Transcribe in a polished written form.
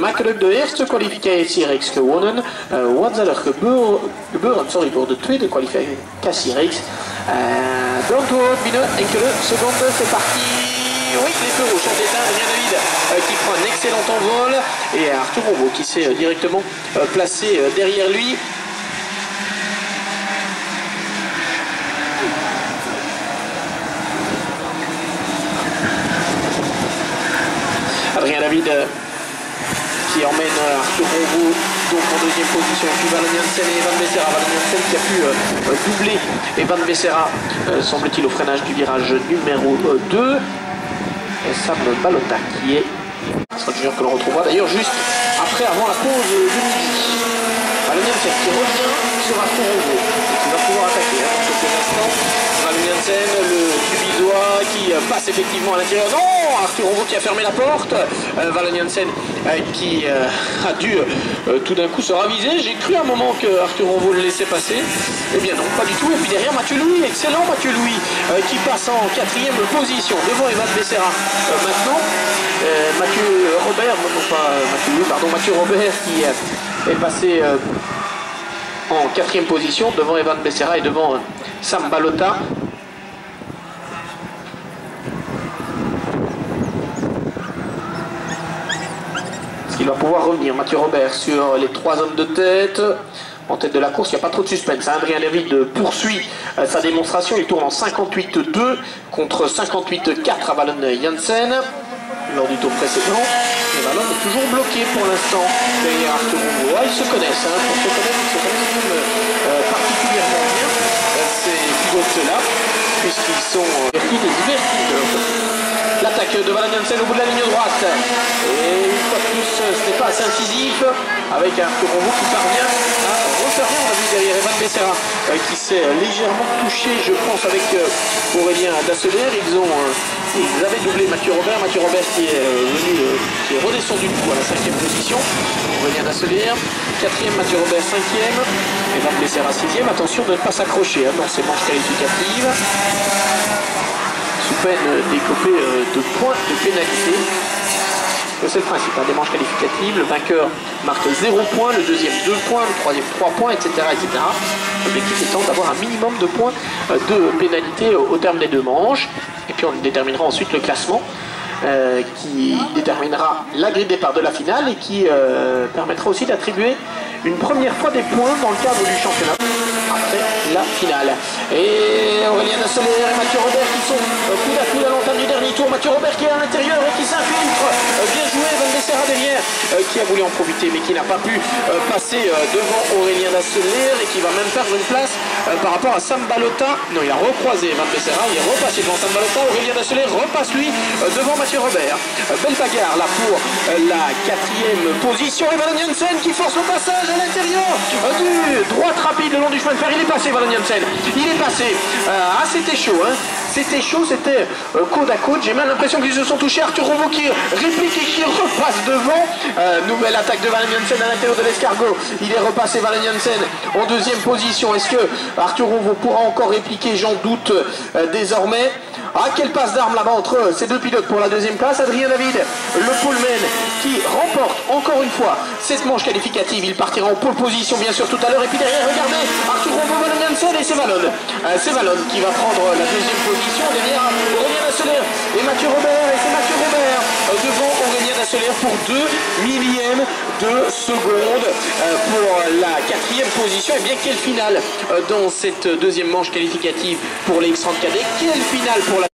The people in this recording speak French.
makkelijk de eerste kwalificatiereeks gewonnen. Wat zal er gebeuren voor de tweede kwalificatiereeks? D'antwoord binnen enkele seconden, c'est parti. Oui, les feux rouges sont éteints. Adrien David qui prend un excellent envol et Arthur Ronvaux qui s'est directement placé derrière lui. Adrien David qui emmène Arthur Ronvaux donc en deuxième position, puis Valen Janssen et Evan Becerra. Valen Janssen qui a pu doubler Evan Becerra, semble-t-il, au freinage du virage numéro 2. Et Sam Balota qui est un junior que l'on retrouvera d'ailleurs juste après, avant la pause de midi. Valen Janssen qui revient sur Arthur Ronvaux et qui va pouvoir attaquer dans quelques instants. Valen Janssen, le Tubisois qui passe effectivement à l'intérieur. Non, Arthur Ronvaux qui a fermé la porte. Valen Janssen qui a dû tout d'un coup se raviser. J'ai cru à un moment que Arthur Ronvaux le laissait passer. Eh bien non, pas du tout. Et puis derrière Mathieu Louis, excellent Mathieu Louis, qui passe en quatrième position devant Evan Becerra. Maintenant, Mathieu Robert, non pas Mathieu Louis, pardon, Mathieu Robert qui est passé en quatrième position devant Evan Becerra et devant Sam Balota. Il va pouvoir revenir, Mathieu Robert, sur les 3 hommes de tête. En tête de la course, il n'y a pas trop de suspense. Adrien David poursuit sa démonstration. Il tourne en 58-2 contre 58-4 à Valen Janssen lors du tour précédent. Et Valen est toujours bloqué pour l'instant derrière Arthur Ronvaux. Ils se connaissent, pour se connaître, ils se connaissent même particulièrement bien, ces pilotes-là, puisqu'ils sont divertis. L'attaque de Valen Janssen au bout de la ligne droite. Et une fois de plus, ce n'est pas assez incisif avec Arthur Ronvaux qui parvient à refaire rien. On a vu derrière Evan Becerra qui s'est légèrement touché, je pense, avec Aurélien Dasseler. Ils avaient doublé Mathieu Robert. Mathieu Robert qui est redescendu du coup à la 5e position. Aurélien Dasseler, 4e, Mathieu Robert 5e. Evan Becerra 6e. Attention de ne pas s'accrocher dans ces manches qualificatives. Sous peine d'écoper de points de pénalité. C'est le principe des manches qualificatives. Le vainqueur marque 0 points, le deuxième 2 points, le troisième 3 points, etc. L'objectif étant d'avoir un minimum de points de pénalité au terme des 2 manches. Et puis on déterminera ensuite le classement qui déterminera la grille de départ de la finale et qui permettra aussi d'attribuer une première fois des points dans le cadre du championnat après la finale. Et Aurélien Dasseler et Mathieu Robert qui sont coude à coude à l'entame du dernier tour. Mathieu Robert qui est à l'intérieur et qui s'infiltre. Bien joué, Evan Becerra derrière qui a voulu en profiter mais qui n'a pas pu passer devant Aurélien Dasseler et qui va même perdre une place par rapport à Sam Balota. Non, il a recroisé Evan Becerra, il est repassé devant Sam Balota. Aurélien Dasseler repasse lui devant Mathieu Robert. Belle bagarre là pour la 4e position. Et Valen Janssen qui force le passage à l'intérieur du droite rapide le long du chemin de fer. Il est passé, Valen Janssen. Il est passé. C'était chaud, C'était chaud, c'était côte à côte. J'ai même l'impression qu'ils se sont touchés. Arthur Ronvaux qui réplique et qui repasse devant. Nouvelle attaque de Valen Janssen à l'intérieur de l'escargot. Il est repassé, Valen Janssen, en 2e position. Est-ce que Arthur Ronvaux pourra encore répliquer? J'en doute désormais. Ah, quelle passe d'armes là-bas entre ces 2 pilotes pour la 2e place. Adrien David, le poleman, qui remporte encore une fois cette manche qualificative. Il partira en pole position bien sûr tout à l'heure. Et puis derrière, regardez, Arthur Ronvaux, Valen Janssen et c'est Valen. C'est Valen qui va prendre la 2e position. Derrière, Aurélien Dasseler et Mathieu Robert. Et c'est Mathieu Robert devant Aurélien Dasseler pour 2 millièmes de seconde pour la 4e position. Et bien quelle finale dans cette 2e manche qualificative pour les X30 cadets. Quelle finale pour la